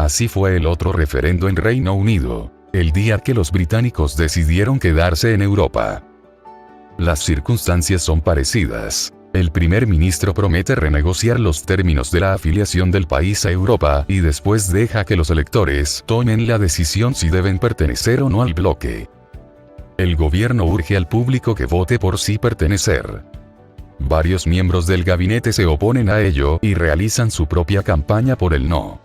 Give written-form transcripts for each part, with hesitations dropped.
Así fue el otro referendo en Reino Unido, el día que los británicos decidieron quedarse en Europa. Las circunstancias son parecidas. El primer ministro promete renegociar los términos de la afiliación del país a Europa y después deja que los electores tomen la decisión si deben pertenecer o no al bloque. El gobierno urge al público que vote por sí pertenecer. Varios miembros del gabinete se oponen a ello y realizan su propia campaña por el no.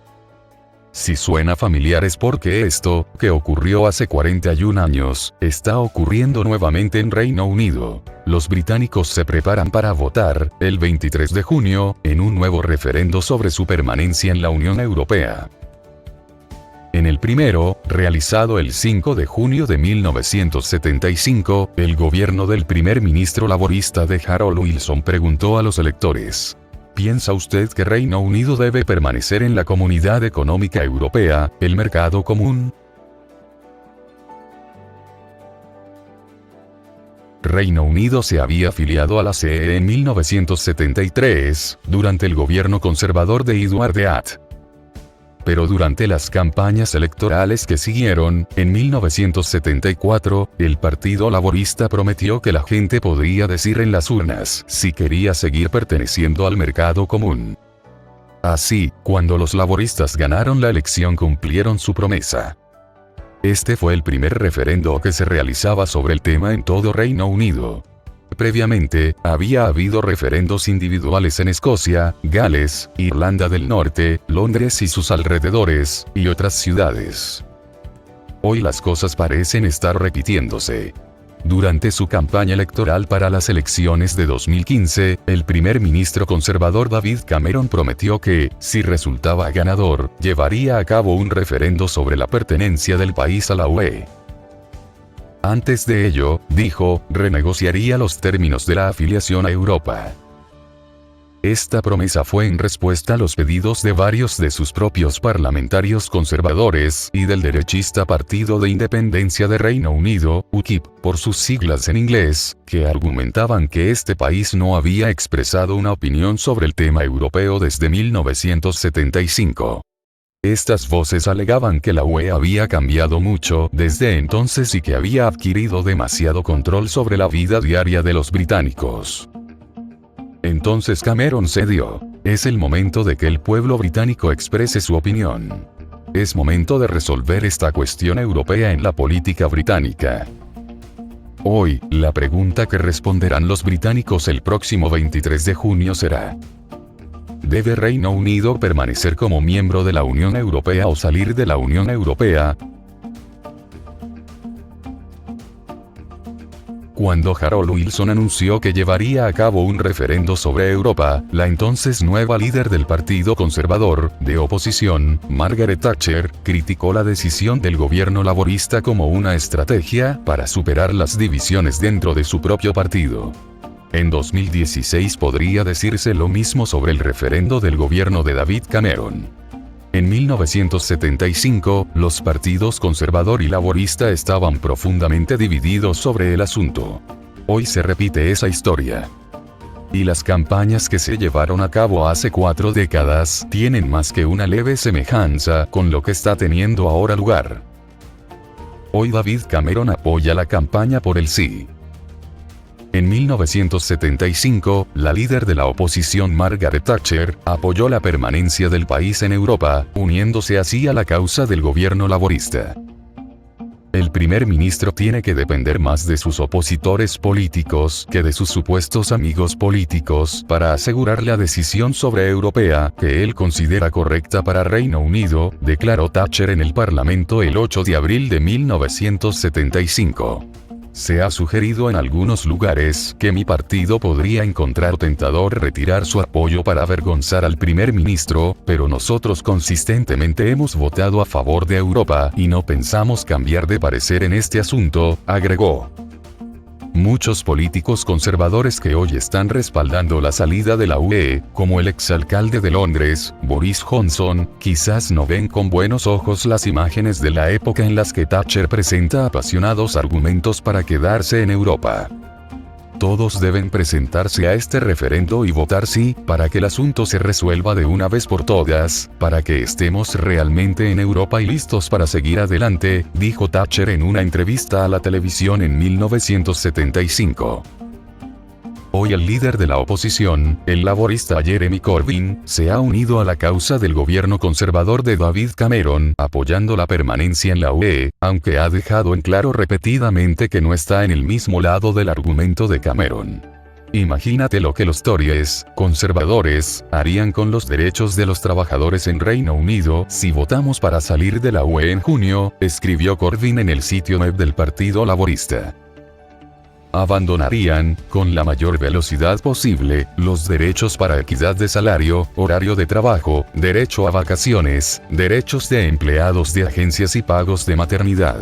Si suena familiar es porque esto, que ocurrió hace 41 años, está ocurriendo nuevamente en Reino Unido. Los británicos se preparan para votar, el 23 de junio, en un nuevo referendo sobre su permanencia en la Unión Europea. En el primero, realizado el 5 de junio de 1975, el gobierno del primer ministro laborista de Harold Wilson preguntó a los electores: ¿piensa usted que Reino Unido debe permanecer en la Comunidad Económica Europea, el mercado común? Reino Unido se había afiliado a la CE en 1973, durante el gobierno conservador de Edward Heath. Pero durante las campañas electorales que siguieron, en 1974, el Partido Laborista prometió que la gente podría decir en las urnas si quería seguir perteneciendo al mercado común. Así, cuando los laboristas ganaron la elección cumplieron su promesa. Este fue el primer referendo que se realizaba sobre el tema en todo Reino Unido. Previamente, había habido referendos individuales en Escocia, Gales, Irlanda del Norte, Londres y sus alrededores, y otras ciudades. Hoy las cosas parecen estar repitiéndose. Durante su campaña electoral para las elecciones de 2015, el primer ministro conservador David Cameron prometió que, si resultaba ganador, llevaría a cabo un referendo sobre la pertenencia del país a la UE. Antes de ello, dijo, renegociaría los términos de la afiliación a Europa. Esta promesa fue en respuesta a los pedidos de varios de sus propios parlamentarios conservadores y del derechista Partido de Independencia de Reino Unido, UKIP, por sus siglas en inglés, que argumentaban que este país no había expresado una opinión sobre el tema europeo desde 1975. Estas voces alegaban que la UE había cambiado mucho desde entonces y que había adquirido demasiado control sobre la vida diaria de los británicos. Entonces Cameron cedió. Es el momento de que el pueblo británico exprese su opinión. Es momento de resolver esta cuestión europea en la política británica. Hoy, la pregunta que responderán los británicos el próximo 23 de junio será: ¿debe Reino Unido permanecer como miembro de la Unión Europea o salir de la Unión Europea? Cuando Harold Wilson anunció que llevaría a cabo un referendo sobre Europa, la entonces nueva líder del Partido Conservador, de oposición, Margaret Thatcher, criticó la decisión del gobierno laborista como una estrategia para superar las divisiones dentro de su propio partido. En 2016 podría decirse lo mismo sobre el referendo del gobierno de David Cameron. En 1975, los partidos conservador y laborista estaban profundamente divididos sobre el asunto. Hoy se repite esa historia. Y las campañas que se llevaron a cabo hace 4 décadas tienen más que una leve semejanza con lo que está teniendo ahora lugar. Hoy David Cameron apoya la campaña por el sí. En 1975, la líder de la oposición Margaret Thatcher apoyó la permanencia del país en Europa, uniéndose así a la causa del gobierno laborista. El primer ministro tiene que depender más de sus opositores políticos que de sus supuestos amigos políticos para asegurar la decisión sobre Europea que él considera correcta para Reino Unido, declaró Thatcher en el Parlamento el 8 de abril de 1975. Se ha sugerido en algunos lugares que mi partido podría encontrar tentador retirar su apoyo para avergonzar al primer ministro, pero nosotros consistentemente hemos votado a favor de Europa y no pensamos cambiar de parecer en este asunto, agregó. Muchos políticos conservadores que hoy están respaldando la salida de la UE, como el exalcalde de Londres, Boris Johnson, quizás no ven con buenos ojos las imágenes de la época en las que Thatcher presenta apasionados argumentos para quedarse en Europa. Todos deben presentarse a este referendo y votar sí, para que el asunto se resuelva de una vez por todas, para que estemos realmente en Europa y listos para seguir adelante, dijo Thatcher en una entrevista a la televisión en 1975. Hoy el líder de la oposición, el laborista Jeremy Corbyn, se ha unido a la causa del gobierno conservador de David Cameron, apoyando la permanencia en la UE, aunque ha dejado en claro repetidamente que no está en el mismo lado del argumento de Cameron. Imagínate lo que los Tories, conservadores, harían con los derechos de los trabajadores en Reino Unido si votamos para salir de la UE en junio, escribió Corbyn en el sitio web del Partido Laborista. Abandonarían, con la mayor velocidad posible, los derechos para equidad de salario, horario de trabajo, derecho a vacaciones, derechos de empleados de agencias y pagos de maternidad.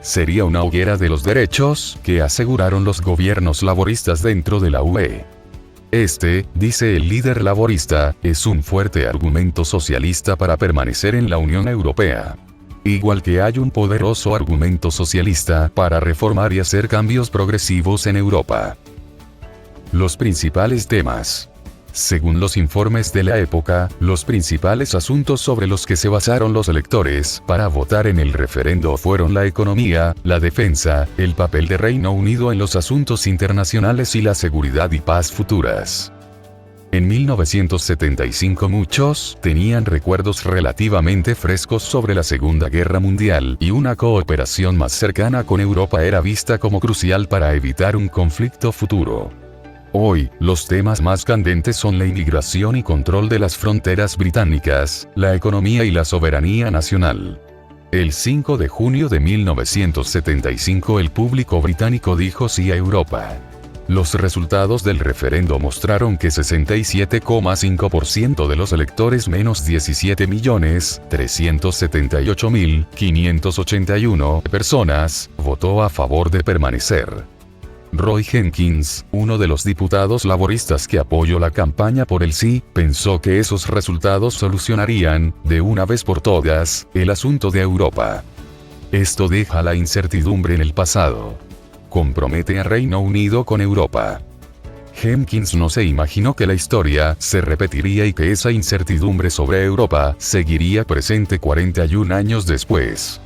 Sería una hoguera de los derechos que aseguraron los gobiernos laboristas dentro de la UE. Este, dice el líder laborista, es un fuerte argumento socialista para permanecer en la Unión Europea. Igual que hay un poderoso argumento socialista para reformar y hacer cambios progresivos en Europa. Los principales temas. Según los informes de la época, los principales asuntos sobre los que se basaron los electores para votar en el referendo fueron la economía, la defensa, el papel de Reino Unido en los asuntos internacionales y la seguridad y paz futuras. En 1975 muchos tenían recuerdos relativamente frescos sobre la Segunda Guerra Mundial y una cooperación más cercana con Europa era vista como crucial para evitar un conflicto futuro. Hoy, los temas más candentes son la inmigración y control de las fronteras británicas, la economía y la soberanía nacional. El 5 de junio de 1975 el público británico dijo sí a Europa. Los resultados del referendo mostraron que 67,5% de los electores menos 17.378.581 personas, votó a favor de permanecer. Roy Jenkins, uno de los diputados laboristas que apoyó la campaña por el sí, pensó que esos resultados solucionarían, de una vez por todas, el asunto de Europa. Esto deja la incertidumbre en el pasado. Compromete a Reino Unido con Europa. Jenkins no se imaginó que la historia se repetiría y que esa incertidumbre sobre Europa seguiría presente 41 años después.